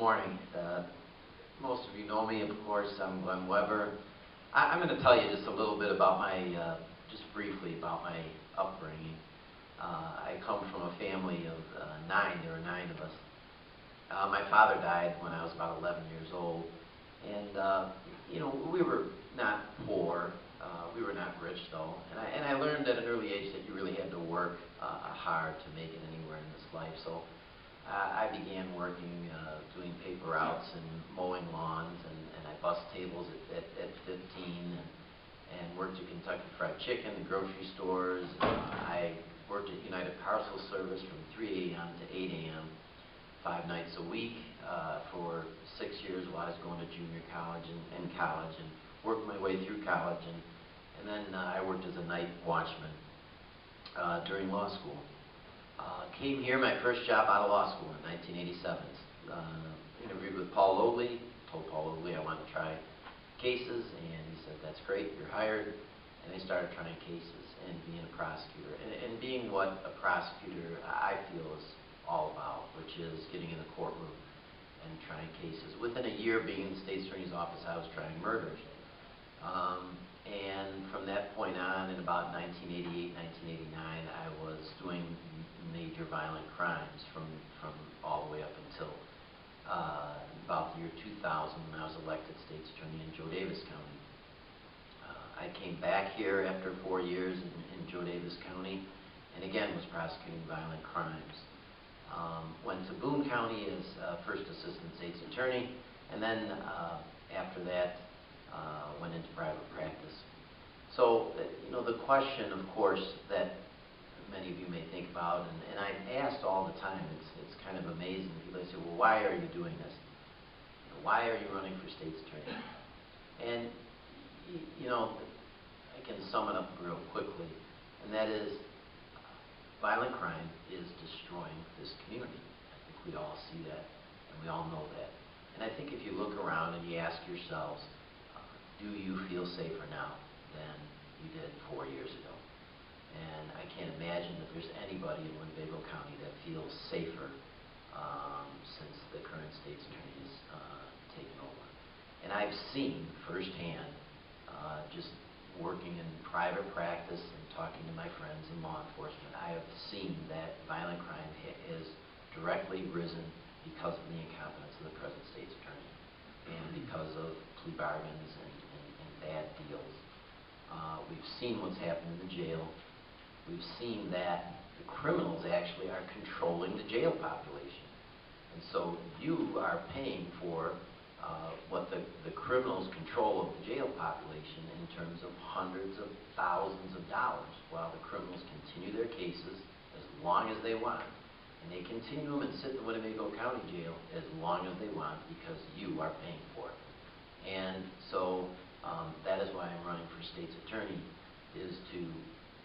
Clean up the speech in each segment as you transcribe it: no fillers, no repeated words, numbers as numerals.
morning. Most of you know me, of course. I'm Glen Weber. I'm going to tell you just a little bit about just briefly about my upbringing. I come from a family of 9. There were 9 of us. My father died when I was about 11 years old, and we were not poor. We were not rich though, and I learned at an early age that you really had to work hard to make it anywhere in this life. So I began working, doing paper routes and mowing lawns, and I bussed tables at 15, and worked at Kentucky Fried Chicken, the grocery stores. I worked at United Parcel Service from 3 a.m. to 8 a.m. 5 nights a week for 6 years while I was going to junior college and college, and worked my way through college, and then I worked as a night watchman during law school. Came here, my first job out of law school in 1987. Interviewed with Paul Lobley, told Paul Lobley I wanted to try cases, and he said, "That's great, you're hired." And I started trying cases and being a prosecutor, and being what a prosecutor I feel is all about, which is getting in the courtroom and trying cases. Within a year being in the State's Attorney's Office, I was trying murders. And from that point on, in about 1988, 1989, I was doing major violent crimes from all the way up until about the year 2000 when I was elected State's Attorney in Joe Davis County. I came back here after 4 years in Joe Davis County, and again was prosecuting violent crimes. Went to Boone County as First Assistant State's Attorney, and then after that went into private practice. So, the question, of course, that many of you may think about, and I'm asked all the time, it's kind of amazing. People say, well, why are you doing this? Why are you running for State's Attorney? And, I can sum it up real quickly, and that is, violent crime is destroying this community. I think we all see that, and we all know that. And I think if you look around and you ask yourselves, do you feel safer now than you did 4 years ago? And I can't imagine that there's anybody in Winnebago County that feels safer since the current State's Attorney has taken over. And I've seen firsthand, just working in private practice and talking to my friends in law enforcement, I have seen that violent crime has directly risen because of the incompetence of the present State's Attorney and because of plea bargains and bad deals. We've seen what's happened in the jail. We've seen that the criminals actually are controlling the jail population. And so you are paying for what the criminals control of the jail population in terms of hundreds of thousands of dollars, while the criminals continue their cases as long as they want. And they continue them and sit in the Winnebago County Jail as long as they want because you are paying for it. And so that is why I'm running for State's Attorney, is to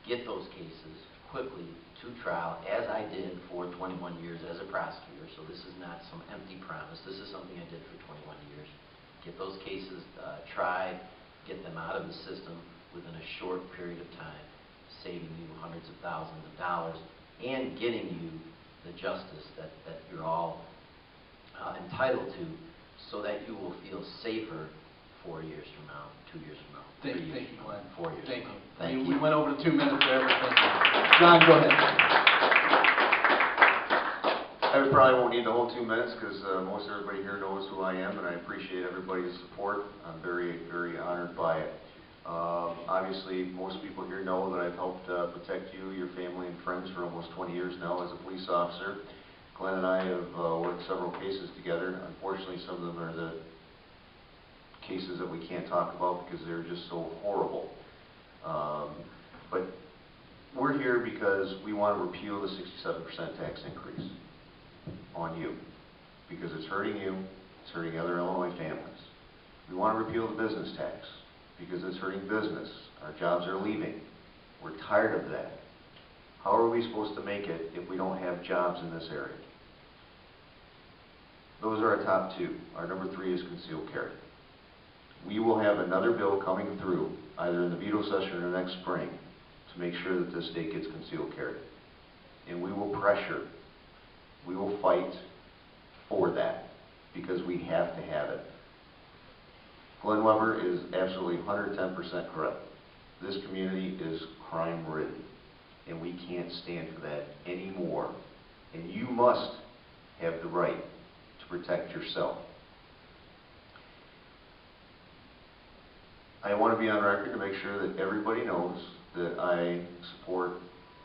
get those cases quickly to trial, as I did for 21 years as a prosecutor. So this is not some empty promise. This is something I did for 21 years. Get those cases tried, get them out of the system within a short period of time, saving you hundreds of thousands of dollars and getting you the justice that you're all entitled to, so that you will feel safer 4 years from now, 2 years from now, 3 years Thank you, from now, Glenn. 4 years from now. Thank you. We went over the 2 minutes there, but thank you. John, go ahead. I probably won't need the whole 2 minutes because most everybody here knows who I am, and I appreciate everybody's support. I'm very, very honored by it. Obviously, most people here know that I've helped protect you, your family, and friends for almost 20 years now as a police officer. Glenn and I have worked several cases together. Unfortunately, some of them are the cases that we can't talk about because they're just so horrible. But we're here because we want to repeal the 67% tax increase on you, because it's hurting you, it's hurting other Illinois families. We want to repeal the business tax because it's hurting business. Our jobs are leaving. We're tired of that. How are we supposed to make it if we don't have jobs in this area? Those are our top 2. Our number 3 is concealed carry. We will have another bill coming through, either in the veto session or next spring, to make sure that this state gets concealed carry. And we will pressure, we will fight for that. because we have to have it. Glen Weber is absolutely 110% correct. This community is crime-ridden, and we can't stand for that anymore. And you must have the right to protect yourself. I want to be on record to make sure that everybody knows that I support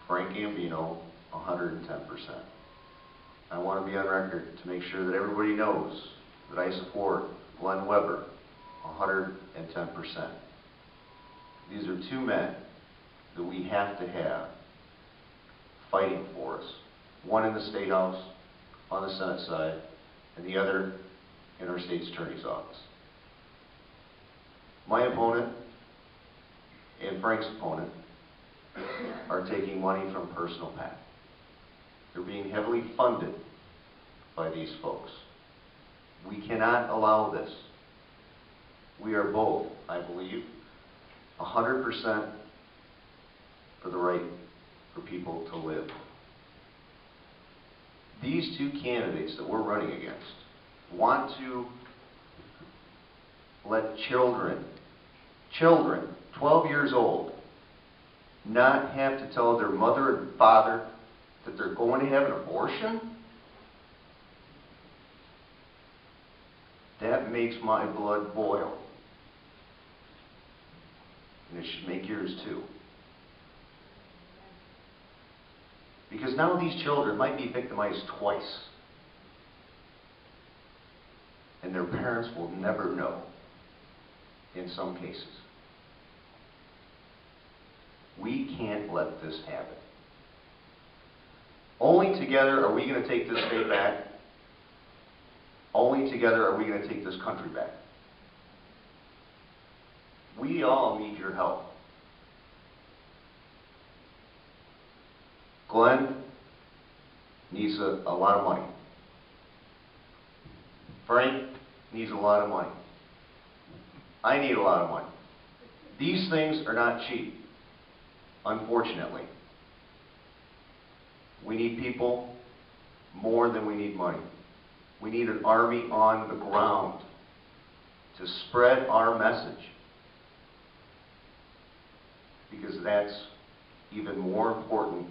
Frank Gambino 110%. I want to be on record to make sure that everybody knows that I support Glen Weber 110%. These are two men that we have to have fighting for us. One in the State House, on the Senate side, and the other in our state's attorney's office. My opponent and Frank's opponent are taking money from personal PAC. They're being heavily funded by these folks. We cannot allow this. We are both, I believe, 100% for the right for people to live. These two candidates that we're running against want to let children, 12 years old, not have to tell their mother and father that they're going to have an abortion? That makes my blood boil. And it should make yours too. Because now these children might be victimized twice. And their parents will never know, in some cases. We can't let this happen. Only together are we going to take this state back. Only together are we going to take this country back. We all need your help. Glen needs a lot of money. Frank needs a lot of money. I need a lot of money. These things are not cheap, unfortunately. We need people more than we need money. We need an army on the ground to spread our message. Because that's even more important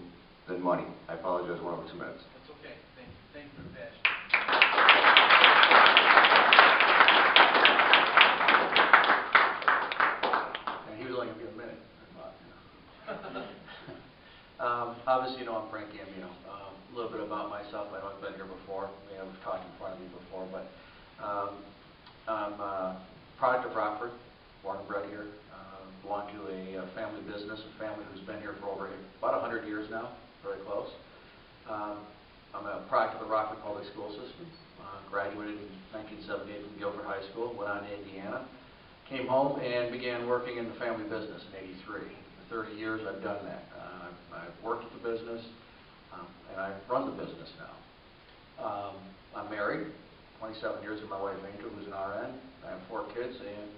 than money. I apologize, we're over 2 minutes. That's okay. Thank you for the passion. And he was only going to be a minute. Obviously, you know I'm Frank Gambino. A little bit about myself. I know I've been here before. We've talked in front of me before, but I'm a product of Rockford, born and bred here. Belong to a family business, a family who's been here for about 100 years now, very close. I'm a product of the Rockford Public School System. Graduated in 1978 from Guilford High School, went on to Indiana, came home and began working in the family business in '83. For 30 years I've done that. I've worked at the business, and I run the business now. I'm married, 27 years with my wife Angel, who's an RN. I have 4 kids and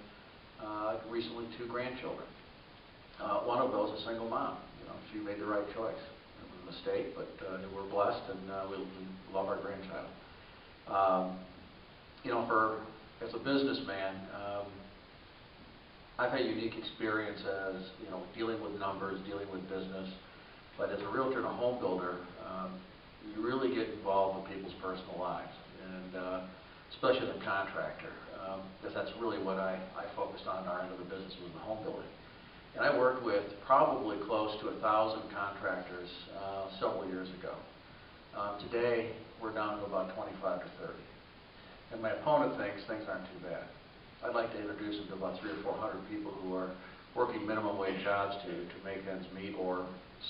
recently 2 grandchildren. One of those a single mom. You know, she made the right choice. It was a mistake, but we're blessed, and we love our grandchild. You know, as a businessman, I've had unique experience as, you know, dealing with numbers, dealing with business. But as a realtor and a home builder, you really get involved with people's personal lives, and especially as a contractor, because that's really what I focused on our end of the business, was the home building. And I worked with probably close to 1,000 contractors several years ago. Today, we're down to about 25 to 30. And my opponent thinks things aren't too bad. I'd like to introduce him to about 300 or 400 people who are working minimum wage jobs to make ends meet, or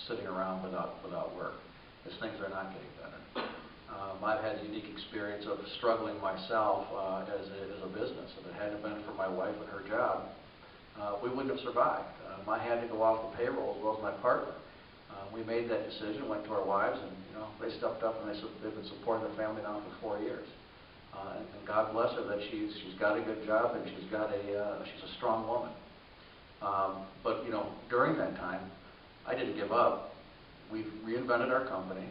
sitting around without work, because things are not getting better. I've had the unique experience of struggling myself as a business. If it hadn't been for my wife and her job, we wouldn't have survived. I had to go off the payroll as well as my partner. We made that decision, went to our wives, and you know, they stepped up, and they've been supporting the family now for 4 years. And God bless her that she's got a good job, and she's a strong woman. But you know, during that time, I didn't give up. We've reinvented our company.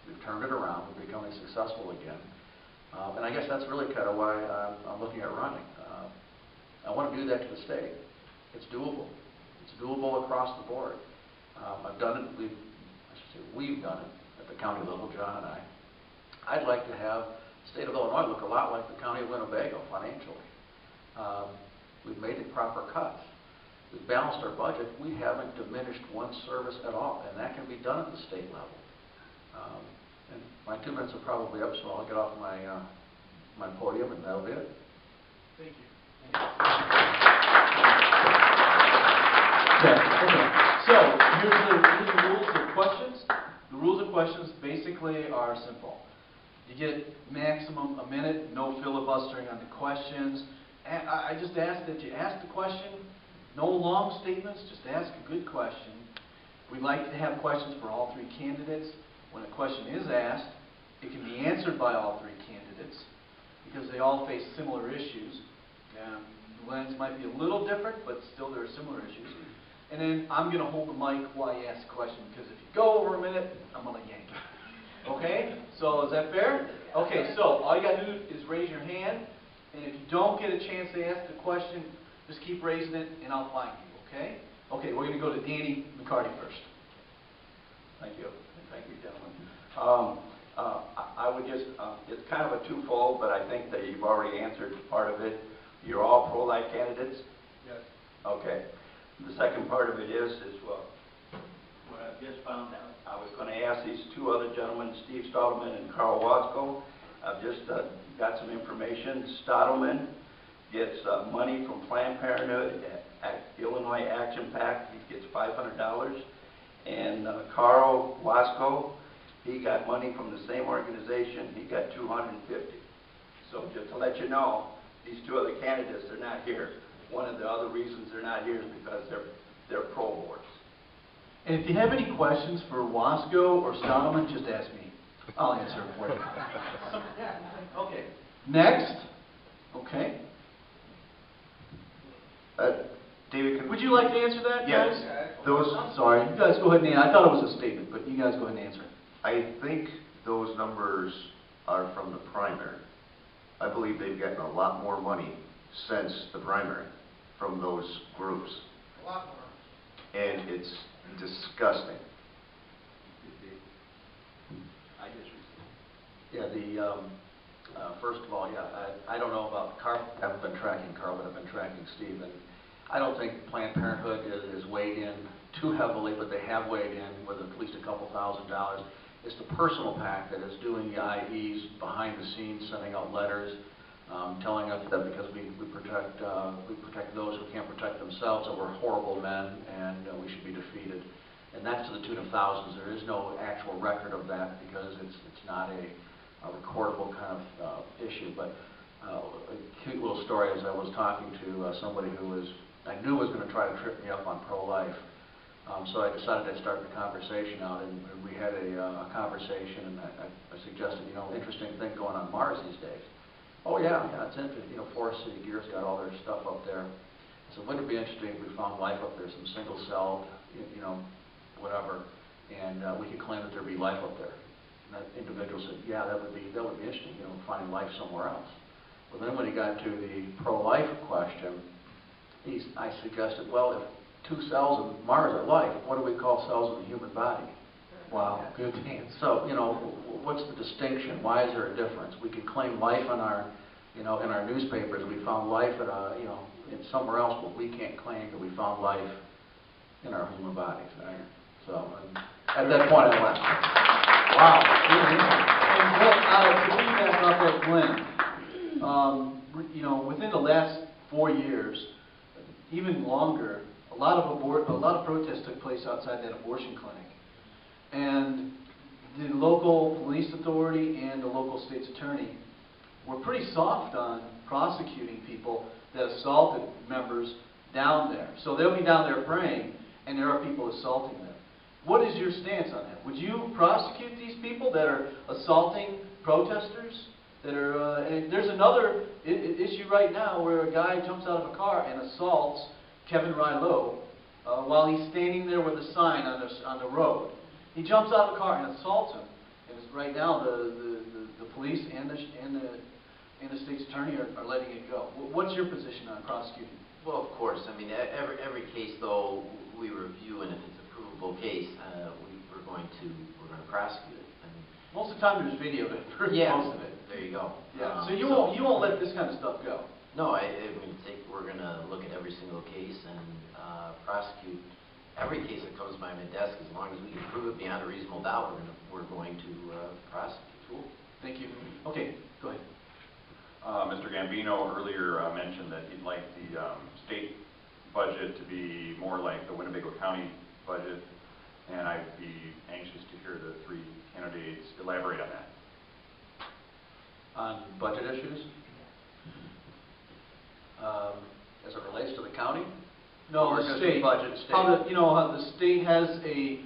We've turned it around. We're becoming successful again. And I guess that's really kind of why I'm looking at running. I want to do that to the state. It's doable. It's doable across the board. I've done it. We've done it at the county level, John and I. I'd like to have the state of Illinois look a lot like the county of Winnebago financially. We've made the proper cuts. We've balanced our budget. We haven't diminished one service at all, and that can be done at the state level. And my 2 minutes are probably up, so I'll get off my my podium, and that'll be it. Thank you. Okay. So here's the rules of questions. The rules of questions basically are simple. You get maximum a minute, no filibustering on the questions. I just ask that you ask the question, no long statements, just ask a good question. We'd like to have questions for all three candidates. When a question is asked, it can be answered by all three candidates because they all face similar issues. The lens might be a little different, but still there are similar issues. And then I'm going to hold the mic while you ask the question, because if you go over a minute, I'm going to yank it. Okay? So is that fair? Okay, so all you got to do is raise your hand, and if you don't get a chance to ask the question, just keep raising it, and I'll find you, okay? Okay, we're going to go to Danny McCarty first. Thank you. Thank you, gentlemen. I would just, it's kind of a twofold, but I think that you've already answered part of it. You're all pro-life candidates? Yes. Okay. The second part of it is what I just found out. I was going to ask these two other gentlemen, Steve Stottleman and Carl Watzko. I've just got some information. Stottleman gets money from Planned Parenthood at Illinois Action Pact. He gets $500. And Carl Watzko, he got money from the same organization. He got $250. So just to let you know, these two other candidates, they're not here. One of the other reasons they're not here is because they're pro boards. And if you have any questions for Wasco or Stottleman, just ask me. I'll answer it for you. Okay. Next. Okay. David, Would you like to answer that, guys? Yes. I'm sorry. You guys go ahead and answer. I thought it was a statement, but you guys go ahead and answer. I think those numbers are from the primary. I believe they've gotten a lot more money since the primary from those groups. A lot more. And it's disgusting. Yeah, first of all, yeah, I don't know about Carl. I haven't been tracking Carl, but I've been tracking Steve. And I don't think Planned Parenthood is weighed in too heavily, but they have weighed in with at least a couple $1,000s. It's the personal PAC that is doing the IVs behind the scenes, sending out letters, telling us that because we protect those who can't protect themselves, that we're horrible men and we should be defeated. And that's to the tune of thousands. There is no actual record of that because it's not a recordable kind of issue. But a cute little story as I was talking to somebody who I knew was going to try to trip me up on pro-life. So I decided to start the conversation out, and we had a conversation, and I suggested, interesting thing going on Mars these days. Oh yeah, it's interesting. Forest City Gear's got all their stuff up there. So wouldn't it be interesting if we found life up there, some single-celled, whatever, and we could claim that there'd be life up there. And that individual said, yeah, that would be interesting, finding life somewhere else. Well, then when he got to the pro-life question, I suggested, well, if 2 cells of Mars are life, what do we call cells of the human body? Wow, good answer. So, what's the distinction? Why is there a difference? We could claim life in our, in our newspapers. We found life at in somewhere else, but we can't claim that we found life in our human bodies. Right? So, at that point, I went, wow, good answer. And to piggyback off that, Glenn, within the last 4 years, even longer, a lot of protests took place outside that abortion clinic. And the local police authority and the local state's attorney were pretty soft on prosecuting people that assaulted members down there. So they'll be down there praying, and there are people assaulting them. What is your stance on that? Would you prosecute these people that are assaulting protesters? And there's another issue right now where a guy jumps out of a car and assaults Kevin Rilo while he's standing there with a sign on the road. He jumps out of the car and assaults him. And right now the police and the state's attorney are letting it go. What's your position on prosecuting? Well, of course, I mean, every case, though, we review, and if it's a provable case, we're going to prosecute it. I mean, Most of the time there's video to prove most of it. There you go. Yeah. So you won't let this kind of stuff go? No, I mean, we're going to look at every single case and prosecute every case that comes by my desk. As long as we can prove it beyond a reasonable doubt, we're going to prosecute. Cool. Thank you. Okay, go ahead. Mr. Gambino earlier mentioned that he'd like the state budget to be more like the Winnebago County budget, and I'd be anxious to hear the three candidates elaborate on that. On budget issues? As it relates to the county? No, Or the just state. budget state? How the state has a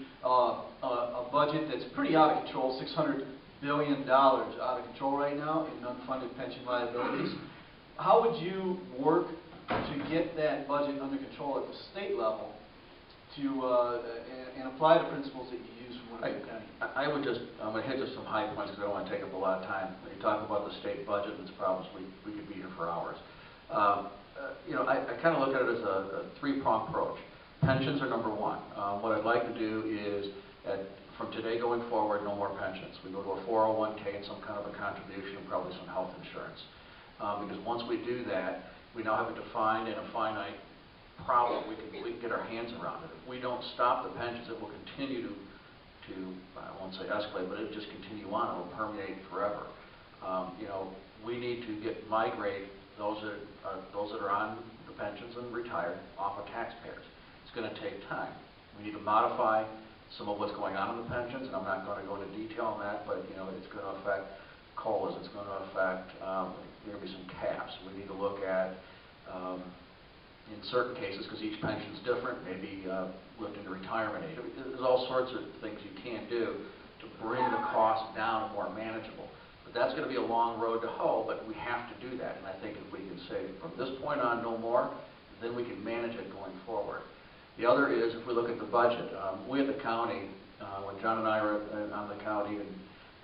budget that's pretty out of control, $600 billion out of control right now in unfunded pension liabilities. How would you work to get that budget under control at the state level and apply the principles that you use from Winnebago County? I'm going to hit just some high points because I don't want to take up a lot of time. When you talk about the state budget and its problems, we could be here for hours. I kind of look at it as a three-pronged approach. Pensions are number one. What I'd like to do is, from today going forward, no more pensions. We go to a 401k and some kind of a contribution and probably some health insurance. Because once we do that, we now have a defined and a finite problem. We can get our hands around it. If we don't stop the pensions, it will continue to I won't say escalate, but it'll just continue on. It will permeate forever. We need to migrate those that are on the pensions and retired off of taxpayers. It's going to take time. We need to modify some of what's going on in the pensions, and I'm not going to go into detail on that, but it's going to affect COLAs. It's going to affect there will be some caps. We need to look at in certain cases, because each pension is different, maybe lifting the retirement age. There's all sorts of things you can do to bring the cost down and more manageable. But that's going to be a long road to hoe, but we have to do that. And I think if we can say from this point on no more, then we can manage it going forward. The other is, if we look at the budget, we at the county, when John and I were on the county, and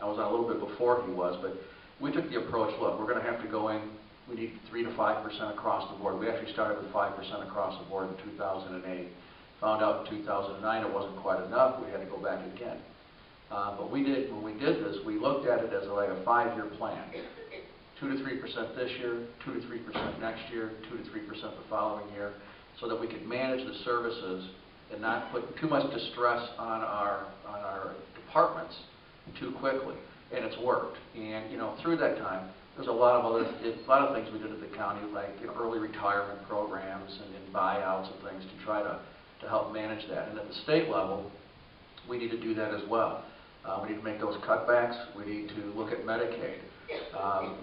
I was on a little bit before he was, but we took the approach, look, we're going to have to go in, we need 3 to 5% across the board. We actually started with 5% across the board in 2008. Found out in 2009 it wasn't quite enough, we had to go back again. But when we did this, we looked at it as like a 5-year plan. 2 to 3% this year, 2 to 3% next year, 2 to 3% the following year, so that we could manage the services and not put too much distress on our departments too quickly. And it's worked. And through that time, there's a lot of things we did at the county, like early retirement programs and buyouts and things to try to help manage that. And at the state level, we need to do that as well. We need to make those cutbacks. We need to look at Medicaid.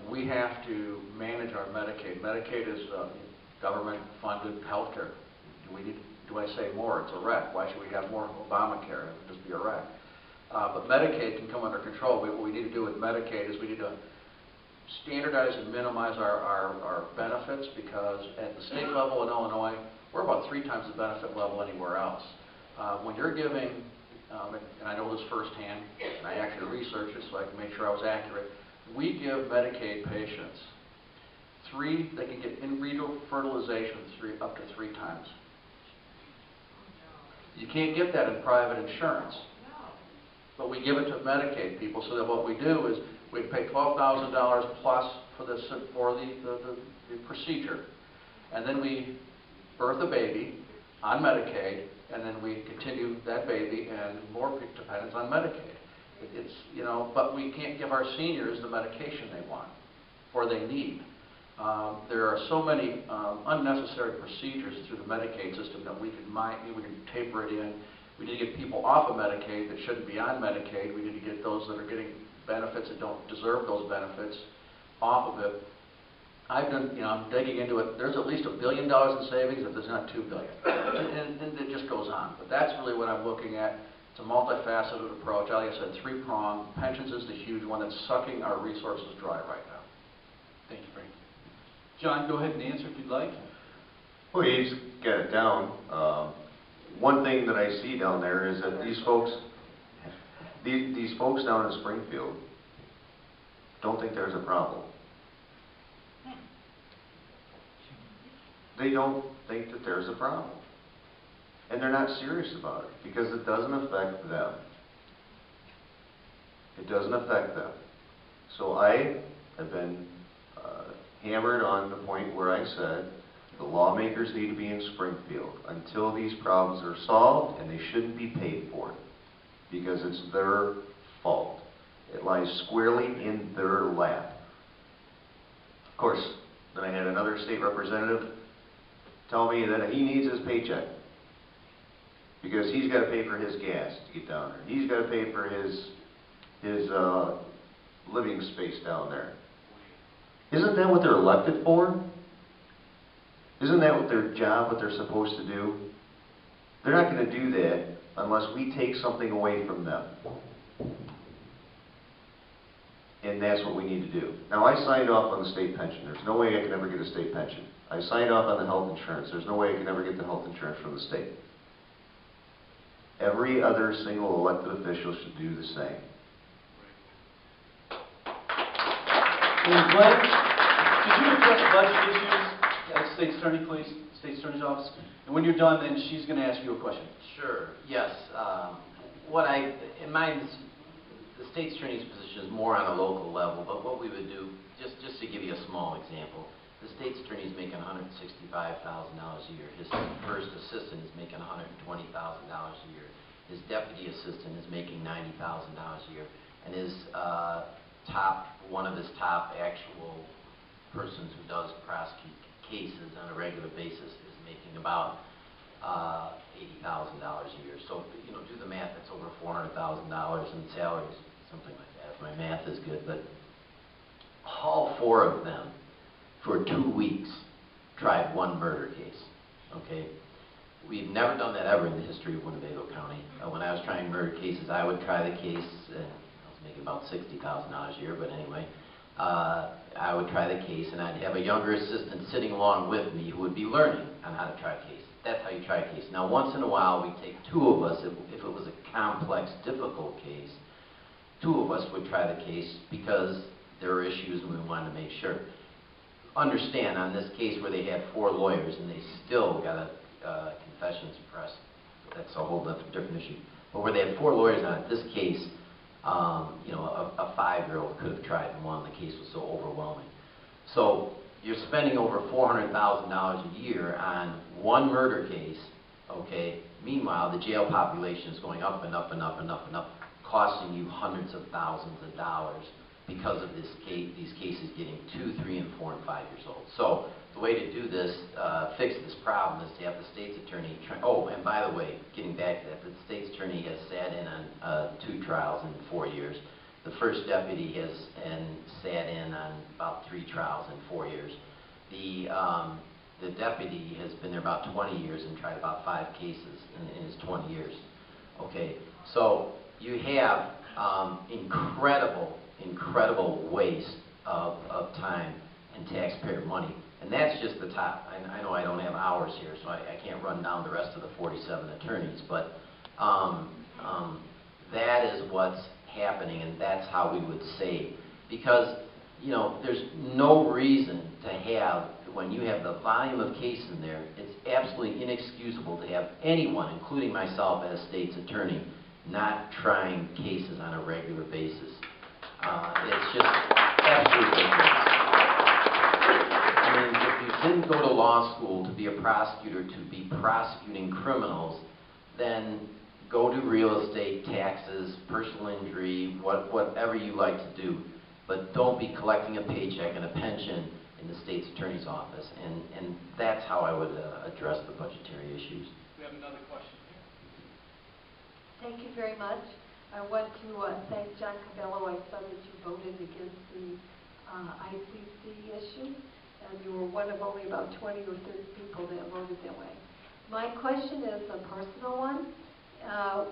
We have to manage our Medicaid. Medicaid is government-funded health care. Do I say more? It's a wreck. Why should we have more Obamacare? It would just be a wreck. But Medicaid can come under control. What we need to do with Medicaid is we need to standardize and minimize our benefits, because at the state level in Illinois, we're about 3 times the benefit level anywhere else. When you're giving, and I know this firsthand, and I actually researched it so I can make sure I was accurate, we give Medicaid patients they can get in vitro fertilization up to 3 times. You can't get that in private insurance. But we give it to Medicaid people, so that what we do is we pay $12,000 plus for the procedure, and then we birth a baby on Medicaid, and then we continue that baby and more dependence on Medicaid. But we can't give our seniors the medication they want or they need. There are so many unnecessary procedures through the Medicaid system that we can taper it in. We need to get people off of Medicaid that shouldn't be on Medicaid. We need to get those that are getting benefits that don't deserve those benefits off of it. I'm digging into it. There's at least $1 billion in savings if there's not $2 billion. And it just goes on. But that's really what I'm looking at. It's a multifaceted approach. Like I said, 3-pronged. Pensions is the huge one that's sucking our resources dry right now. Thank you, Frank. John, go ahead and answer if you'd like. Well, he's got it down. One thing that I see down there is that these folks down in Springfield, don't think there's a problem. They don't think that there's a problem. And they're not serious about it because it doesn't affect them. It doesn't affect them. So I have been hammered on the point where I said the lawmakers need to be in Springfield until these problems are solved, and they shouldn't be paid for it because it's their fault. It lies squarely in their lap. Of course, then I had another state representative tell me that he needs his paycheck because he's got to pay for his gas to get down there. He's got to pay for his living space down there. Isn't that what they're elected for? Isn't that what their job, what they're supposed to do? They're not going to do that unless we take something away from them. And that's what we need to do. Now, I signed off on the state pension. There's no way I can ever get a state pension. I signed off on the health insurance. There's no way I can ever get the health insurance from the state. Every other single elected official should do the same. And Glenn, could you address budget issues at State's Attorney, please? State's Attorney's Office. And when you're done, then she's going to ask you a question. Sure, yes. In mind, the State's Attorney's position is more on a local level, but what we would do, just to give you a small example, the State's Attorney is making $165,000 a year. His first assistant is making $120,000 a year. His deputy assistant is making $90,000 a year. And his one of his top actual persons who does prosecute cases on a regular basis is making about $80,000 a year. So, you know, do the math, that's over $400,000 in salaries, something like that, if my math is good. But all four of them, for 2 weeks, tried one murder case, okay? We've never done that ever in the history of Winnebago County. When I was trying murder cases, I would try the case, and I was making about $60,000 a year, but anyway, I would try the case, and I'd have a younger assistant sitting along with me who would be learning on how to try a case. That's how you try a case. Now, once in a while, we'd take two of us, if it was a complex, difficult case, two of us would try the case because there were issues and we wanted to make sure. Understand, on this case where they had 4 lawyers and they still got a confession suppressed, that's a whole different issue. But where they had 4 lawyers on it, this case, you know, a 5-year-old could have tried and won. The case was so overwhelming. So you're spending over $400,000 a year on one murder case, okay? Meanwhile, the jail population is going up and up and up and up and up, costing you hundreds of thousands of dollars because of these cases getting 2, 3, and 4, and 5 years old. So the way to do this, fix this problem, is to have the state's attorney try. Oh, and by the way, getting back to that, the state's attorney has sat in on 2 trials in 4 years. The first deputy has sat in on about 3 trials in 4 years. The deputy has been there about 20 years and tried about 5 cases in his 20 years. Okay, so you have incredible waste of time and taxpayer money. And that's just the top. I know I don't have hours here, so I can't run down the rest of the 47 attorneys, but that is what's happening, and that's how we would save. Because, you know, there's no reason to have, when you have the volume of cases in there, it's absolutely inexcusable to have anyone, including myself as state's attorney, not trying cases on a regular basis. It's just absolutely ridiculous. I mean, if you didn't go to law school to be a prosecutor, to be prosecuting criminals, then go to real estate, taxes, personal injury, whatever you like to do. But don't be collecting a paycheck and a pension in the state's attorney's office. And that's how I would address the budgetary issues. We have another question here. Thank you very much. I want to thank John Cabello. I saw that you voted against the ICC issue, and you were one of only about 20 or 30 people that voted that way. My question is a personal one.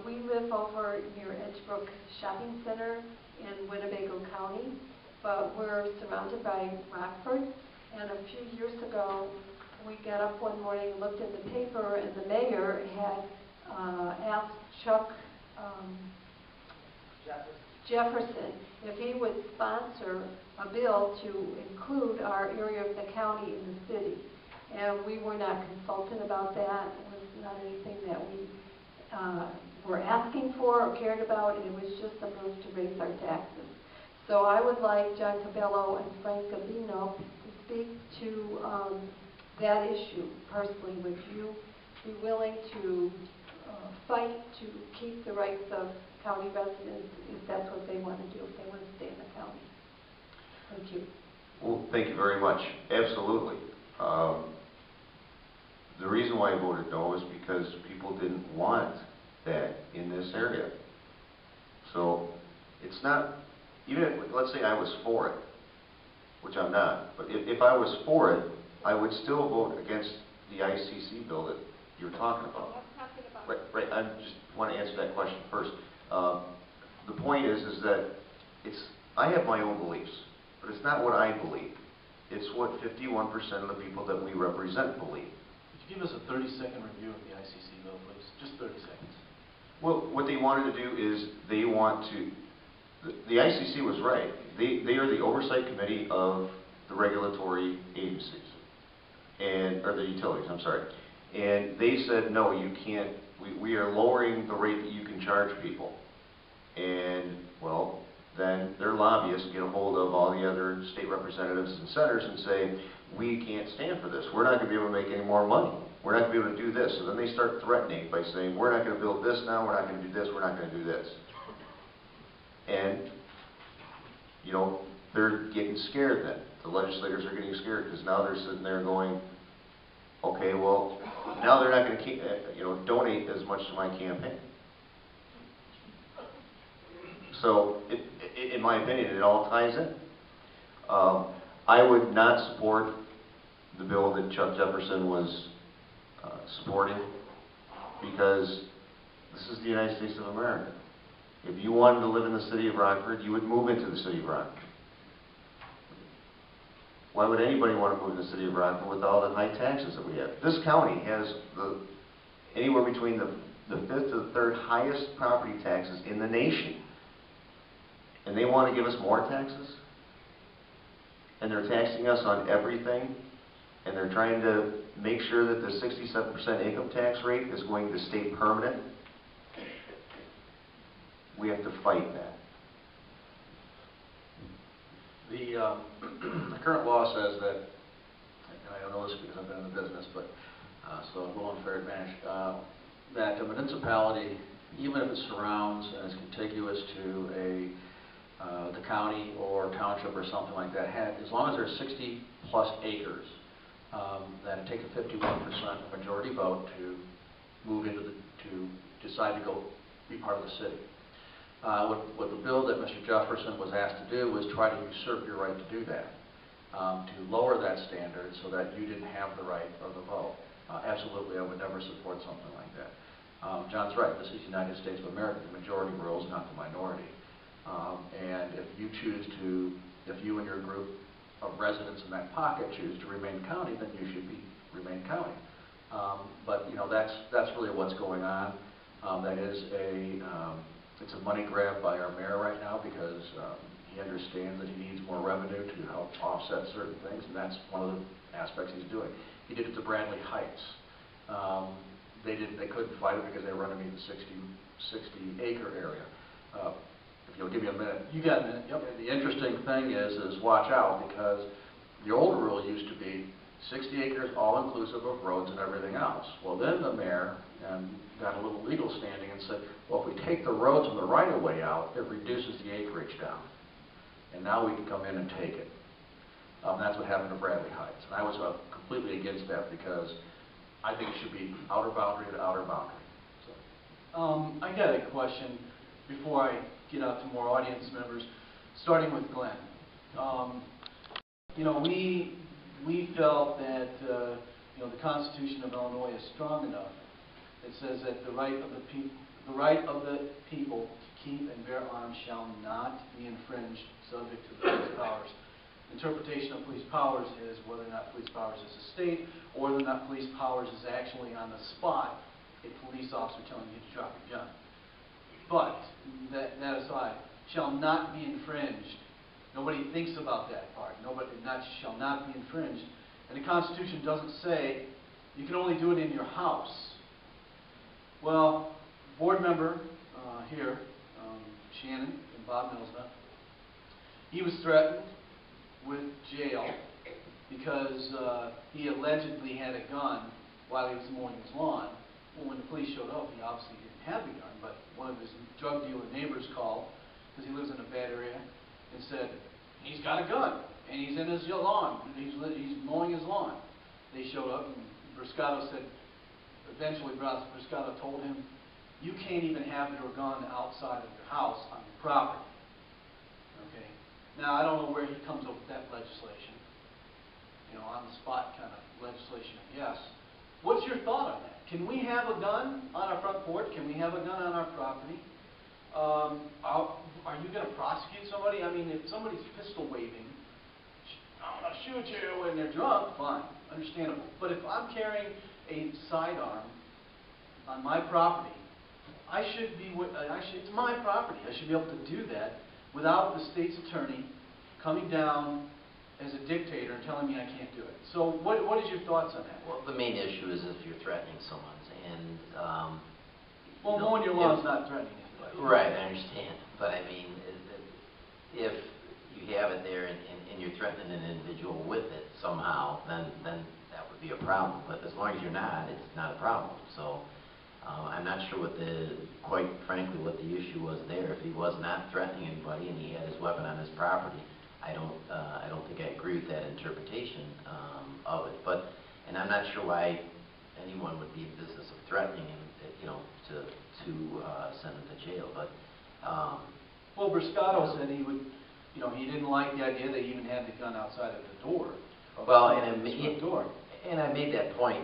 We live over near Edgebrook Shopping Center in Winnebago County, but we're surrounded by Rockford. And a few years ago, we got up one morning and looked at the paper, and the mayor had asked Chuck Jefferson if he would sponsor a bill to include our area of the county in the city. And we were not consulted about that. It was not anything that we were asking for or cared about, and it was just a move to raise our taxes. So I would like John Cabello and Frank Gambino to speak to that issue personally. Would you be willing to fight to keep the rights of county residents if that's what they want to do, if they want to stay in the county? Thank you. Well, thank you very much. Absolutely. The reason why I voted no is because people didn't want that in this area. So it's not, even if, let's say I was for it, which I'm not, but if I was for it, I would still vote against the ICC bill that you're talking about. Right, I just want to answer that question first. The point is that I have my own beliefs, but it's not what I believe. It's what 51% of the people that we represent believe. Could you give us a 30-second review of the ICC bill, please? Just 30 seconds. Well, what they wanted to do is they want to, the ICC was right. They are the oversight committee of the regulatory agencies, or the utilities, I'm sorry. And they said, no, you can't, we are lowering the rate that you can charge people. And, well, then their lobbyists get a hold of all the other state representatives and senators and say, we can't stand for this. We're not going to be able to make any more money. We're not going to be able to do this. So then they start threatening by saying, we're not going to build this now, we're not going to do this, we're not going to do this. And, you know, they're getting scared then. The legislators are getting scared because now they're sitting there going, okay, well, now they're not going to donate as much to my campaign. So, in my opinion, it all ties in. I would not support the bill that Chuck Jefferson was supporting because this is the United States of America. If you wanted to live in the city of Rockford, you would move into the city of Rockford. Why would anybody want to move to the city of Rockford with all the high taxes that we have? This county has anywhere between the 5th to the 3rd highest property taxes in the nation. And they want to give us more taxes? And they're taxing us on everything? And they're trying to make sure that the 67% income tax rate is going to stay permanent? We have to fight that. The current law says that, and I don't know this because I've been in the business, but so a little unfair advantage, that a municipality, even if it surrounds and is contiguous to the county or township or something like that, as long as there's 60+ acres, that it takes a 51% majority vote to move into to decide to go be part of the city. What the bill that Mr. Jefferson was asked to do was try to usurp your right to do that, to lower that standard so that you didn't have the right of the vote. Absolutely, I would never support something like that. John's right, this is the United States of America. The majority rules, not the minority. And if you choose to, if you and your group of residents in that pocket choose to remain county, then you should remain county. But you know, that's really what's going on. That is it's a money grab by our mayor right now because he understands that he needs more revenue to help offset certain things, and that's one of the aspects he's doing. He did it to Bradley Heights. They couldn't fight it because they were underneath the 60-acre area. If you'll give me a minute. You got a minute. Yep. And the interesting thing is watch out, because the old rule used to be 60 acres all inclusive of roads and everything else. Well, then the mayor got a little legal standing and said, well, if we take the roads and the right-of-way out, it reduces the acreage down. And now we can come in and take it. That's what happened to Bradley Heights. And I was completely against that because I think it should be outer boundary to outer boundary. So. I got a question before I get out to more audience members, starting with Glenn. You know, we felt that you know, the Constitution of Illinois is strong enough. It says that the right of the people to keep and bear arms shall not be infringed, subject to the police powers. Interpretation of police powers is whether or not police powers is a state, or whether or not police powers is actually on the spot a police officer telling you to drop your gun. But that aside, shall not be infringed. Nobody thinks about that part. Nobody, not shall not be infringed. And the Constitution doesn't say you can only do it in your house. Well, board member here, Shannon and Bob Millsnut, he was threatened with jail because he allegedly had a gun while he was mowing his lawn. Well, when the police showed up, he obviously didn't have the gun, but one of his drug dealer neighbors called, because he lives in a bad area, and said, he's got a gun, and he's in his lawn, he's mowing his lawn. They showed up, and Briscato said, eventually Briscato told him, you can't even have your gun outside of your house on your property. Okay? Now, I don't know where he comes up with that legislation. You know, on the spot kind of legislation, I guess. What's your thought on that? Can we have a gun on our front porch? Can we have a gun on our property? Are you going to prosecute somebody? I mean, if somebody's pistol waving, I'm going to shoot you when they're drunk, fine, understandable. But if I'm carrying a sidearm on my property, it's my property. I should be able to do that without the state's attorney coming down as a dictator and telling me I can't do it. So what is your thoughts on that? Well, the main issue is if you're threatening someone, and well, mowing your lawn is not threatening anybody. Right, I understand. But I mean, if you have it there and you're threatening an individual with it somehow, then that would be a problem. But as long as you're not, it's not a problem. So I'm not sure quite frankly, what the issue was there. If he was not threatening anybody and he had his weapon on his property, I don't think I agree with that interpretation of it. And I'm not sure why anyone would be in business of threatening him, you know, to send him to jail. But well, Briscato said he would, you know, he didn't like the idea that he even had the gun outside of the door. Well, and I made that point.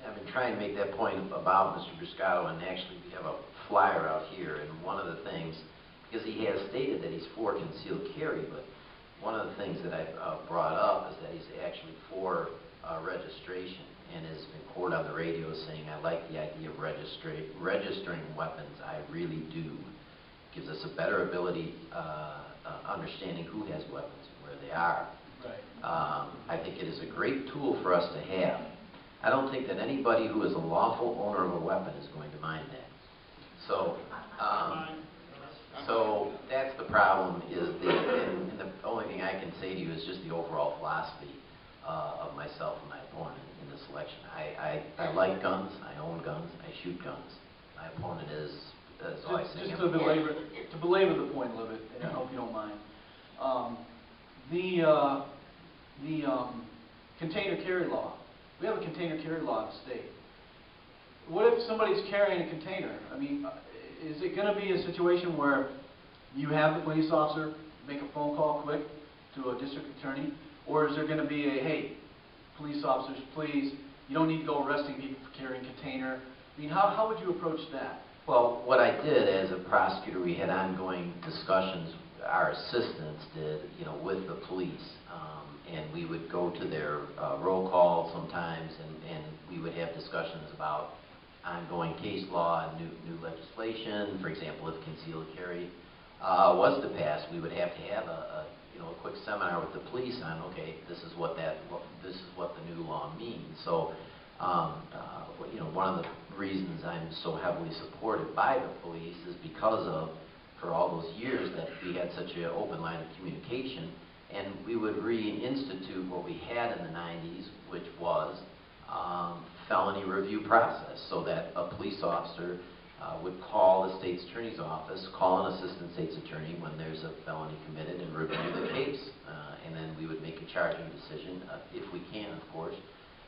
I've been trying to make that point about Mr. Briscato, and actually we have a flyer out here. And one of the things, because he has stated that he's for concealed carry, but one of the things that I've brought up is that he's actually for registration, and has been quoted on the radio saying, I like the idea of registering weapons. I really do. Gives us a better ability, understanding who has weapons and where they are. Right. I think it is a great tool for us to have. I don't think that anybody who is a lawful owner of a weapon is going to mind that. So that's the problem, and the only thing I can say to you is just the overall philosophy of myself and my opponent in this election. I like guns, I own guns, I shoot guns. My opponent is all I say. Just to belabor the point a little bit, and I hope you don't mind. The container carry law. We have a container carry law in the state. What if somebody's carrying a container? I mean, is it going to be a situation where you have the police officer make a phone call quick to a district attorney? Or is there going to be a, hey, police officers, please, you don't need to go arresting people for carrying a container? I mean, how would you approach that? Well, what I did as a prosecutor, we had ongoing discussions, our assistants did, you know, with the police. And we would go to their roll call sometimes, and we would have discussions about ongoing case law and new legislation. For example, if concealed carry was to pass, we would have to have a quick seminar with the police on, okay, this is what the new law means. So, one of the reasons I'm so heavily supported by the police is because of, for all those years, that we had such an open line of communication. And we would reinstitute what we had in the 90s, which was felony review process, so that a police officer would call the state's attorney's office, call an assistant state's attorney when there's a felony committed, and review the case. And then we would make a charging decision, if we can, of course,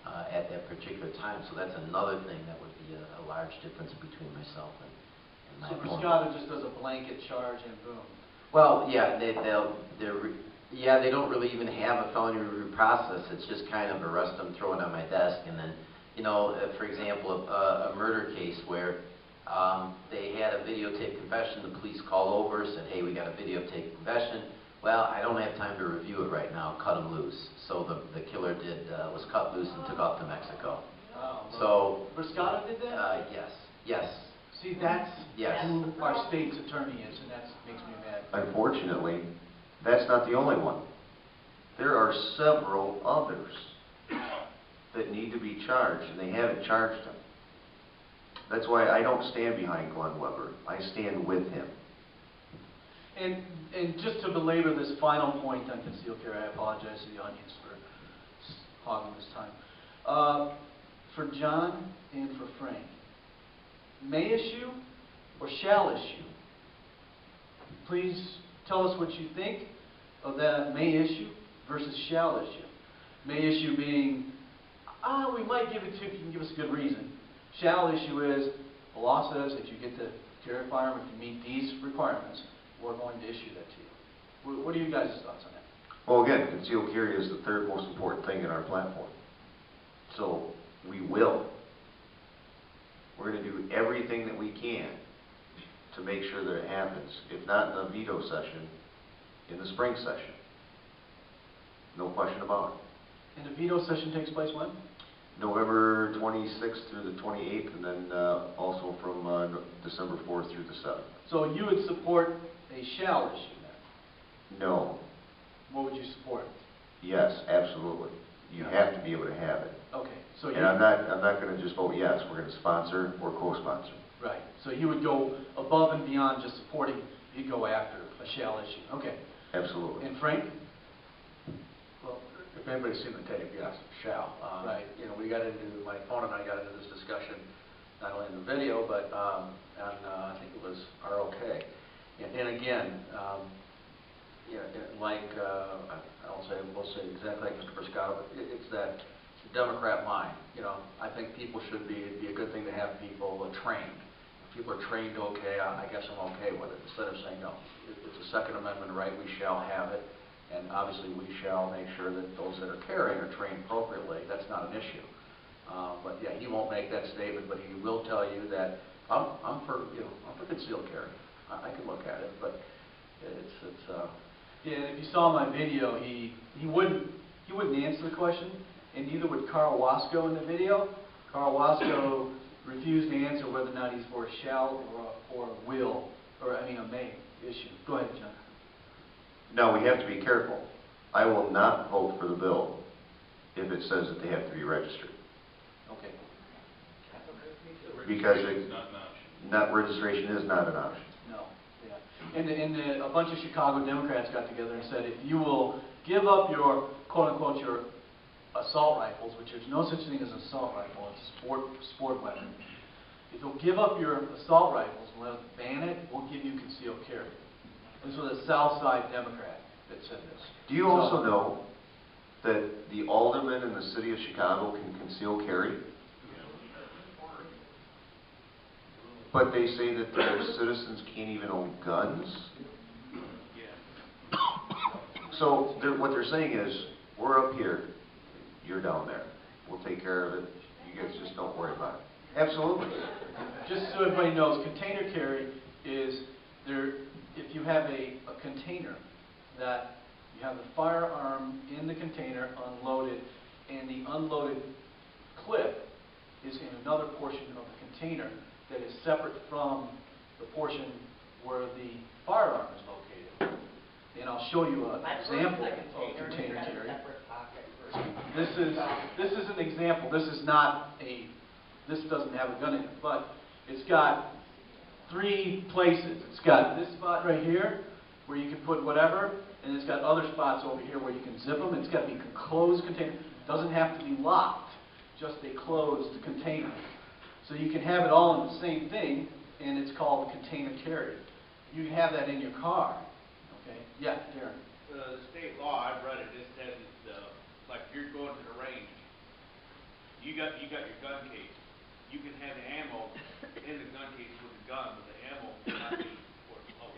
at that particular time. So that's another thing that would be a large difference between myself and my So opponent. Briscato just does a blanket charge and boom. Well, yeah, they don't really even have a felony review process. It's just kind of arrest them, throw it on my desk, and then, for example, a murder case where they had a videotape confession, the police called over, said, hey, we got a videotape confession. Well, I don't have time to review it right now, cut him loose. So the killer was cut loose and took off to Mexico. Oh, So Briscato did that? yes. See, that's Yes. who our state's attorney is, and that makes me mad. Unfortunately, that's not the only one. There are several others that need to be charged, and they haven't charged them. That's why I don't stand behind Glen Weber. I stand with him. And just to belabor this final point on concealed carry, I apologize to the audience for hogging this time. For John and for Frank, may issue or shall issue? Please tell us what you think of that may issue versus shall issue. May issue being, we might give it to you if you can give us a good reason. Shall issue is, the law says that you get to carry a firearm if you meet these requirements. We're going to issue that to you. What are you guys' thoughts on that? Well, again, concealed carry is the third most important thing in our platform. So we will. We're going to do everything that we can to make sure that it happens. If not in the veto session, in the spring session. No question about it. And the veto session takes place when? November 26th through the 28th, and then also from December 4th through the 7th. So you would support a shall issue then? No. What would you support? Yes, absolutely. You have to be able to have it. Okay, so And I'm not going to just vote yes. We're going to sponsor or co-sponsor. right. So you would go above and beyond just supporting. You'd go after a shall issue. Okay. Absolutely. And Frank? Well, if anybody's seen the tape, yes, shall. Right. You know, my opponent and I got into this discussion, not only in the video, but on, I think it was ROK. And again, like, we'll say exactly like Mr. Briscoe, but it's that Democrat mind. You know, I think it'd be a good thing to have people trained. If people are trained okay, I guess I'm okay with it, instead of saying no. It's a Second Amendment right, we shall have it, and obviously we shall make sure that those that are carrying are trained appropriately. That's not an issue. But yeah, he won't make that statement, but he will tell you that I'm for concealed carry. I can look at it, but Yeah, and if you saw my video, he wouldn't answer the question, and neither would Carl Wasco in the video. Carl Wasco refused to answer whether or not he's for a shall or a will, or a may issue. Go ahead, John. Now, we have to be careful. I will not vote for the bill if it says that they have to be registered. Okay. Because registration is not an option. No. Yeah. And a bunch of Chicago Democrats got together and said, if you will give up your quote-unquote your assault rifles, which there's no such thing as an assault rifle, it's a sport weapon. If you'll give up your assault rifles and let us ban it, we'll give you concealed carry. This was a South Side Democrat that said this. Do you also know that the aldermen in the city of Chicago can conceal carry? But they say that their citizens can't even own guns? So what they're saying is, we're up here, you're down there. We'll take care of it. You guys just don't worry about it. Absolutely. Just so everybody knows, container carry is there. If you have a container that you have the firearm in the container unloaded, and the unloaded clip is in another portion of the container that is separate from the portion where the firearm is located. And I'll show you an example of container carry. This is an example. This doesn't have a gun in it, but it's got 3 places. It's got this spot right here where you can put whatever, and it's got other spots over here where you can zip them. It's got to be a closed container. It doesn't have to be locked, just a closed container. So you can have it all in the same thing, and it's called a container carry. You can have that in your car. Okay? Yeah, Darren. The state law, I've read it, it says like if you're going to the range, you got your gun case. You can have the ammo in the gun case with the gun, but the ammo cannot be for the load.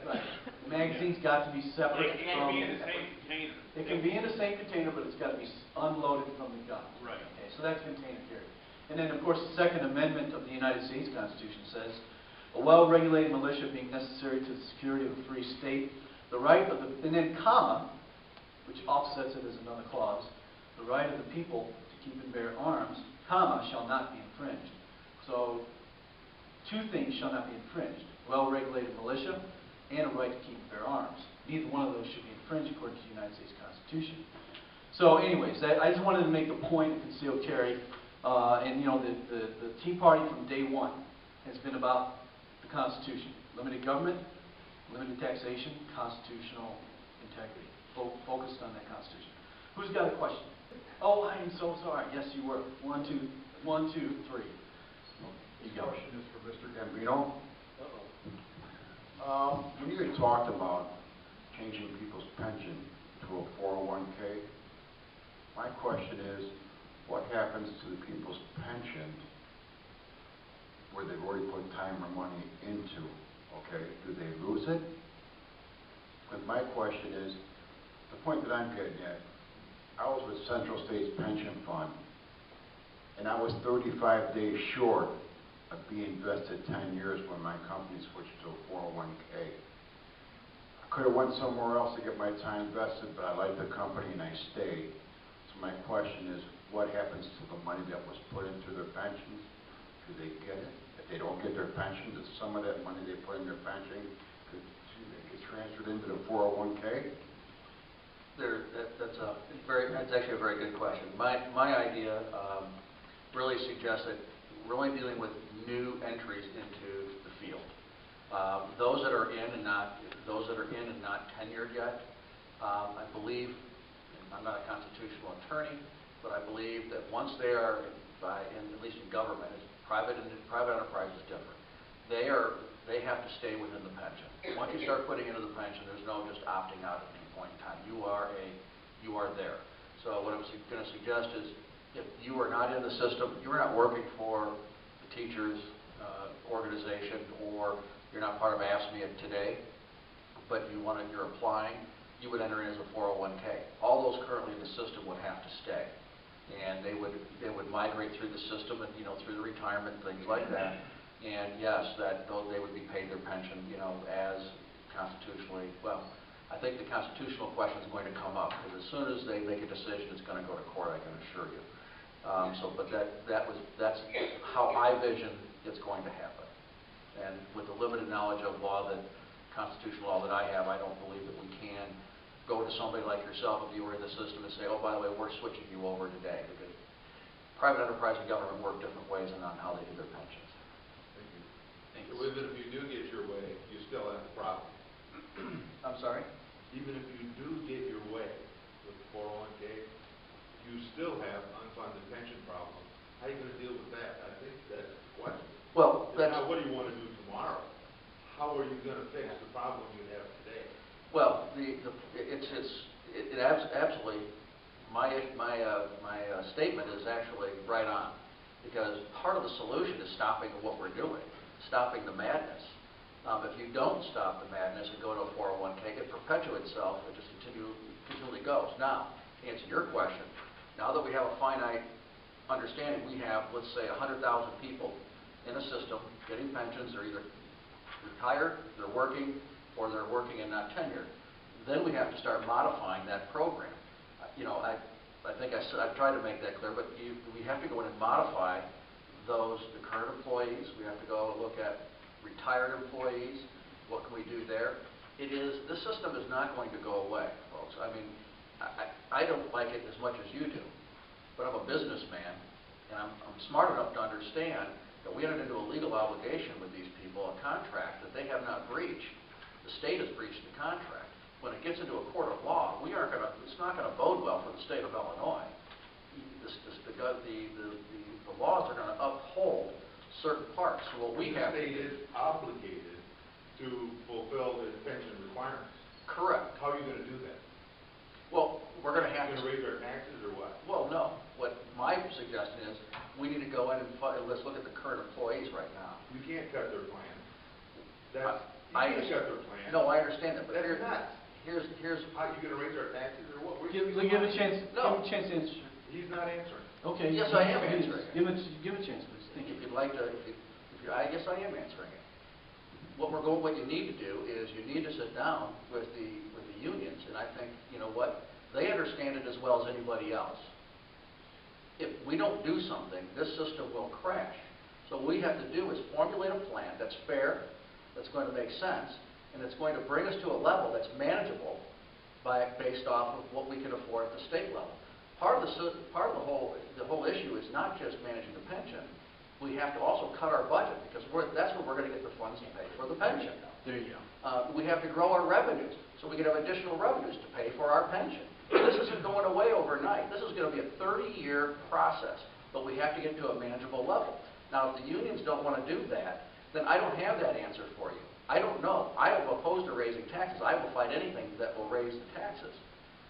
Right. The magazine's got to be separate It can't be in the same container. It can be in the same container, but it's got to be unloaded from the gun. Right. Okay, so that's container carry. And then, of course, the Second Amendment of the United States Constitution says, a well-regulated militia being necessary to the security of a free state, the right of the, and then comma, which offsets it as another clause, the right of the people to keep and bear arms, comma, shall not be infringed. So, two things shall not be infringed: well-regulated militia and a right to keep and bear arms. Neither one of those should be infringed according to the United States Constitution. So anyways, I just wanted to make the point of concealed carry. And you know, the Tea Party from day one has been about the Constitution. Limited government, limited taxation, constitutional integrity. Focused on that Constitution. Who's got a question? Oh, I am so sorry. Yes, you were. One, two, three. You go. Question is for Mr. Gambino. When you had talked about changing people's pension to a 401k, my question is, what happens to the people's pension where they've already put time or money into? Okay, do they lose it? But my question is, the point that I'm getting at, I was with Central States Pension Fund, and I was 35 days short of being vested 10 years when my company switched to a 401k. I could have went somewhere else to get my time vested, but I liked the company and I stayed. So my question is, what happens to the money that was put into their pensions? Do they get it? If they don't get their pension, does some of that money they put in their pension get transferred into the 401k? That's actually a very good question. My idea really suggests that we're only dealing with new entries into the field. Those that are in and not tenured yet, I believe, and I'm not a constitutional attorney, but I believe that once they are, at least in government, private enterprise is different. They have to stay within the pension. Once you start putting into the pension, there's no just opting out at any point in time. You are there. So what I'm going to suggest is, if you are not in the system, you are not working for the teachers organization, or you're not part of AFSCME today, but you're applying, you would enter in as a 401k. All those currently in the system would have to stay, and they would migrate through the system, and through the retirement, things like that. And yes, they would be paid their pension, as constitutionally. Well, I think the constitutional question is going to come up, because as soon as they make a decision, it's going to go to court, I can assure you. But that's how I vision it's going to happen. And with the limited knowledge of law, constitutional law that I have, I don't believe that we can go to somebody like yourself, if you were in the system, and say, oh, by the way, we're switching you over today, because private enterprise and government work different ways on how they do their pensions. Thank you. So even if you do get your way, you still have a problem. I'm sorry? Even if you do get your way with the 401k, you still have unfunded pension problems. How are you going to deal with that? I think that's the question. Well, now, what do you want to do tomorrow? How are you going to fix the problem you have today? Well, absolutely. My statement is actually right on, because part of the solution is stopping what we're doing, stopping the madness. If you don't stop the madness and go to a 401k, it perpetuates itself. It just continually goes. Now, to answer your question, now that we have a finite understanding, we have, let's say, 100,000 people in a system getting pensions. They're either retired, they're working, or they're working and not tenured. Then we have to start modifying that program. I think I've tried to make that clear, but we have to go in and modify the current employees. We have to go look at retired employees. What can we do there? This system is not going to go away, folks. I mean, I don't like it as much as you do, but I'm a businessman, and I'm smart enough to understand that we entered into a legal obligation with these people, a contract that they have not breached. The state has breached the contract. When it gets into a court of law, it's not going to bode well for the state of Illinois. The laws are going to uphold certain parts. So what we have to do, the state is obligated to fulfill the pension requirements. Correct. How are you going to do that? Well, we're going to have to raise our taxes or what? Well, no. What my suggestion is, we need to go in and let's look at the current employees right now. You can't cut their plan. You can't cut their plan. No, I understand that, but that's nuts. Here's how are you going to raise our taxes or what? Give a chance. No. Give a chance to answer. He's not answering. Okay. Yes, I am answering. Give a chance, please. Thank you. If you'd like to, I guess I am answering it. What you need to do is you need to sit down with the unions, and I think, you know what, they understand it as well as anybody else. If we don't do something, this system will crash. So what we have to do is formulate a plan that's fair, that's going to make sense, and it's going to bring us to a level that's manageable based off of what we can afford at the state level. Part of the whole issue is not just managing the pension. We have to also cut our budget because that's where we're going to get the funds to pay for the pension. There you go. We have to grow our revenues so we can have additional revenues to pay for our pension. This isn't going away overnight. This is going to be a 30-year process, but we have to get to a manageable level. Now, if the unions don't want to do that, then I don't have that answer for you. I don't know. I am opposed to raising taxes. I will fight anything that will raise the taxes.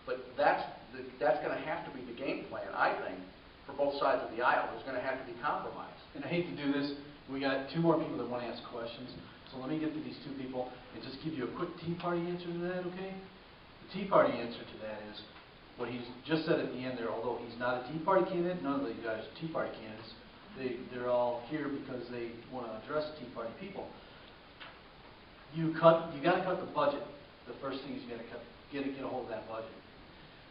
But that's going to have to be the game plan, I think, for both sides of the aisle. There's going to have to be compromise. And I hate to do this. We got two more people that want to ask questions. So let me get to these two people and just give you a quick Tea Party answer to that, okay? The Tea Party answer to that is what he's just said at the end there. Although he's not a Tea Party candidate, none of the guys are Tea Party candidates. They're all here because they want to address Tea Party people. You got to cut the budget. The first thing is you got to get a hold of that budget.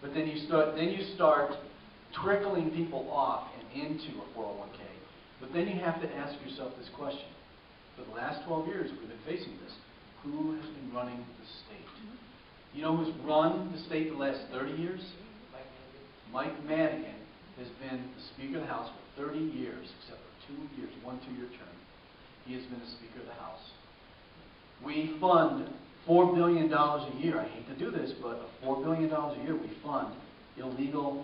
But then you start trickling people off and into a 401k. But then you have to ask yourself this question. For the last 12 years, we've been facing this. Who has been running the state? You know who's run the state the last 30 years? Mike Madigan has been the Speaker of the House for 30 years, except for 2 years, 1 2-year term. He has been the Speaker of the House. We fund $4 billion a year. I hate to do this, but $4 billion a year we fund illegally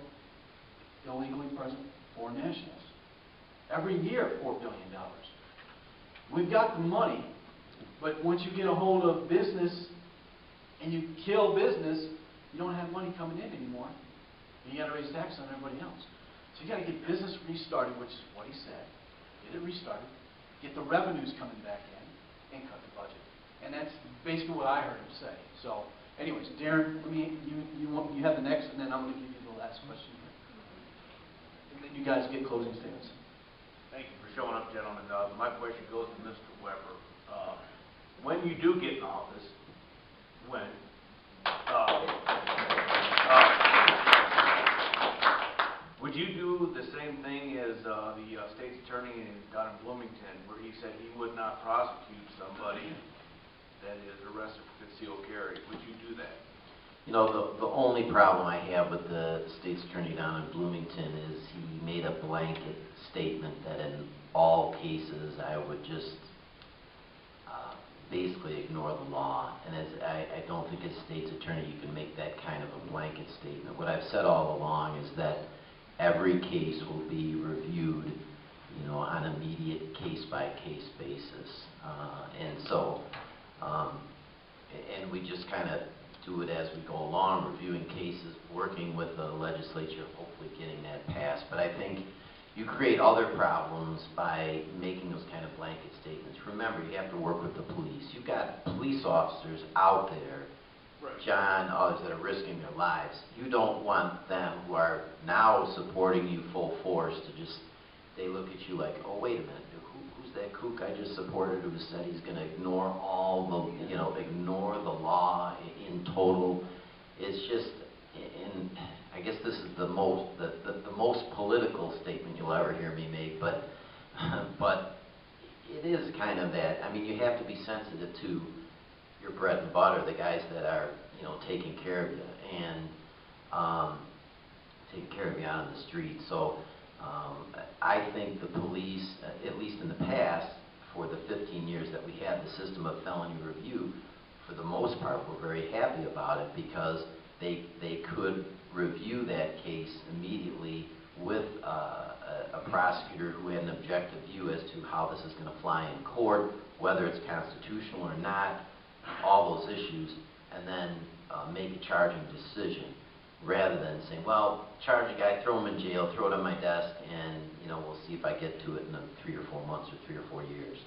present foreign nationals. Every year, $4 billion. We've got the money, but once you get a hold of business and you kill business, you don't have money coming in anymore. And you got to raise taxes on everybody else. So you got to get business restarted, which is what he said. Get it restarted, get the revenues coming back in, and cut the budget. And that's basically what I heard him say. So, anyways, Darren, you have the next, and then I'm going to give you the last question here. And then you guys get closing statements. Thank you for showing up, gentlemen. My question goes to Mr. Weber. When you do get in office, would you do the same thing as the state's attorney down in Bloomington, where he said he would not prosecute somebody that is arrested for concealed carry? Would you do that? You know, the only problem I have with the state's attorney down in Bloomington is he made a blanket statement that in all cases I would just basically ignore the law. And I don't think as state's attorney you can make that kind of a blanket statement. What I've said all along is that every case will be reviewed, you know, on an immediate case-by-case basis. And we just kind of do it as we go along, reviewing cases, working with the legislature, hopefully getting that passed. But I think you create other problems by making those kind of blanket statements. Remember, you have to work with the police. You've got police officers out there, Right. John, others that are risking their lives. You don't want them who are now supporting you full force to just, they look at you like, oh, wait a minute, who's that kook I just supported who said he's going to ignore all the, you know, ignore the law in total. It's just, and I guess this is the most political statement you'll ever hear me make, but it is kind of that. I mean, you have to be sensitive to your bread and butter, the guys that are, you know, taking care of you and taking care of you out on the street. So I think the police, at least in the past, for the 15 years that we had the system of felony review, for the most part, were very happy about it because they could review that case immediately with a prosecutor who had an objective view as to how this is going to fly in court, whether it's constitutional or not, all those issues, and then make a charging decision, rather than saying, well, charge a guy, throw him in jail, throw it on my desk, and, you know, we'll see if I get to it in 3 or 4 months or 3 or 4 years.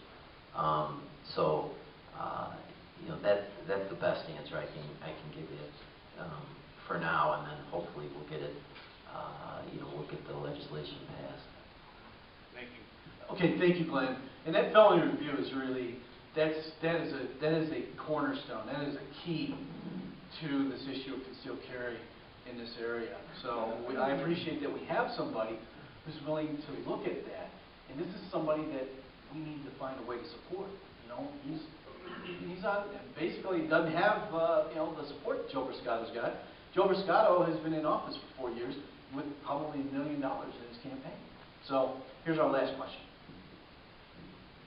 You know, that's the best answer I can give you for now, and then hopefully we'll get it, you know, we'll get the legislation passed. Thank you. Okay, thank you, Glenn. And that felony review is really, that is a cornerstone. That is a key to this issue of concealed carry in this area. So I appreciate that we have somebody who's willing to look at that. And this is somebody that we need to find a way to support. You know, he's on, basically doesn't have, you know, the support Joe Briscato's got. Joe Briscato has been in office for 4 years with probably $1 million in his campaign. So here's our last question.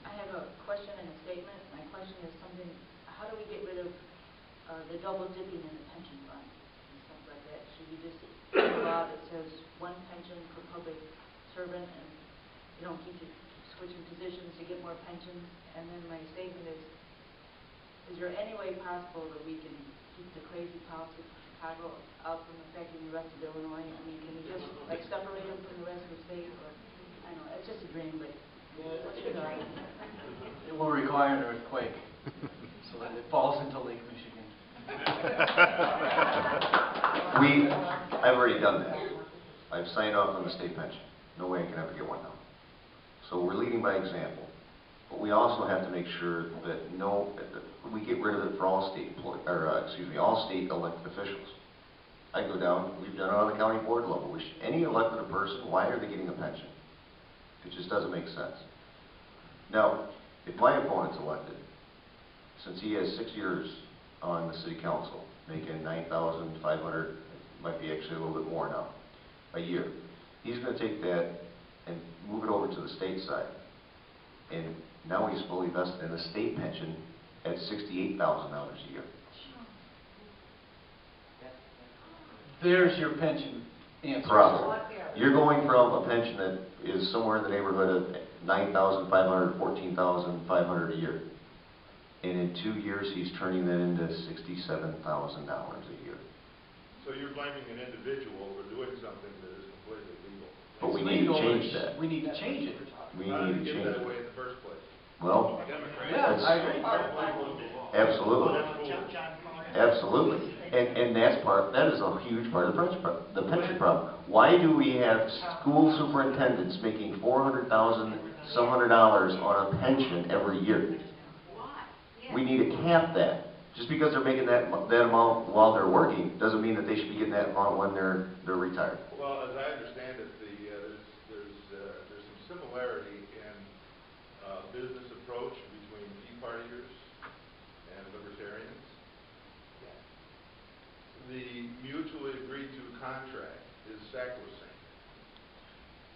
I have a question and a statement. My question is something, how do we get rid of the double dipping in the pension fund and stuff like that? Should we just have a law that says one pension for public servant and you don't keep switching positions to get more pensions? And then my statement is there any way possible that we can keep the crazy politics of Chicago out from affecting the rest of Illinois? I mean, can we just like separate them from the rest of the state? Or I don't know, it's just a dream, but what's your thought? It will require an earthquake so that it falls into Lake Michigan. I've already done that. I've signed off on the state pension. No way I can ever get one now. So we're leading by example. But we also have to make sure that we get rid of it for all state all state elected officials. I go down, we've done it on the county board level. Any elected person, why are they getting a pension? It just doesn't make sense. Now, if my opponent's elected, since he has 6 years on the city council, making $9,500, might be actually a little bit more now, a year, he's going to take that and move it over to the state side. And now he's fully vested in a state pension at $68,000 a year. There's your pension answer. Problem. You're going from a pension that is somewhere in the neighborhood of $9,500, $14,500 a year. And in 2 years, he's turning that into $67,000 a year. So you're blaming an individual for doing something that is completely legal. But we need to change that. We need to change it. We How did need you to get change that it. way in the first place? Well, Yeah, I agree. absolutely. Absolutely. And that is a huge part of the pension problem. Why do we have school superintendents making $400,000 some $100 on a pension every year? We need to cap that. Just because they're making that amount while they're working doesn't mean that they should be getting that amount when they're retired. Well, as I understand it, there's some similarity in business approach between Tea Partiers and Libertarians. The mutually agreed to contract is sacrosanct.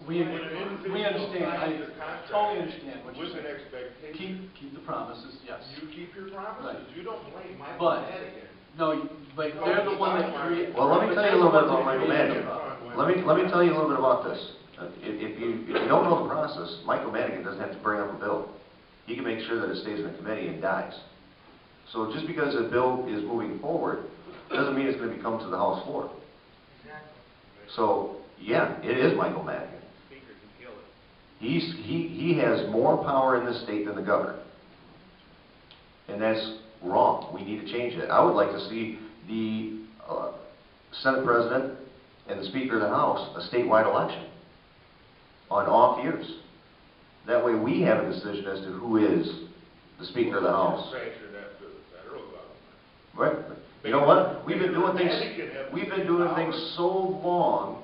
We understand. I totally understand what you're With an saying. expectation. Keep the promises, yes. You keep your promises. Right. You don't blame Michael But, Madigan. no, but they're the one that create. Well, let me tell you a little bit about Michael Madigan. Let me tell you a little bit about this. If you don't know the process, Michael Madigan doesn't have to bring up a bill. He can make sure that it stays in the committee and dies. So just because a bill is moving forward doesn't mean it's going to come to the House floor. So yeah, it is Michael Madigan. He has more power in this state than the governor. And that's wrong. We need to change that. I would like to see the Senate President and the Speaker of the House a statewide election on off years. That way we have a decision as to who is the Speaker of the House. Transfer that to the federal government. Right. You know what? We've been doing things so long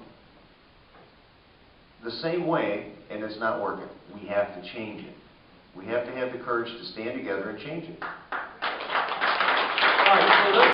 the same way, and it's not working. We have to change it. We have to have the courage to stand together and change it. All right, so let's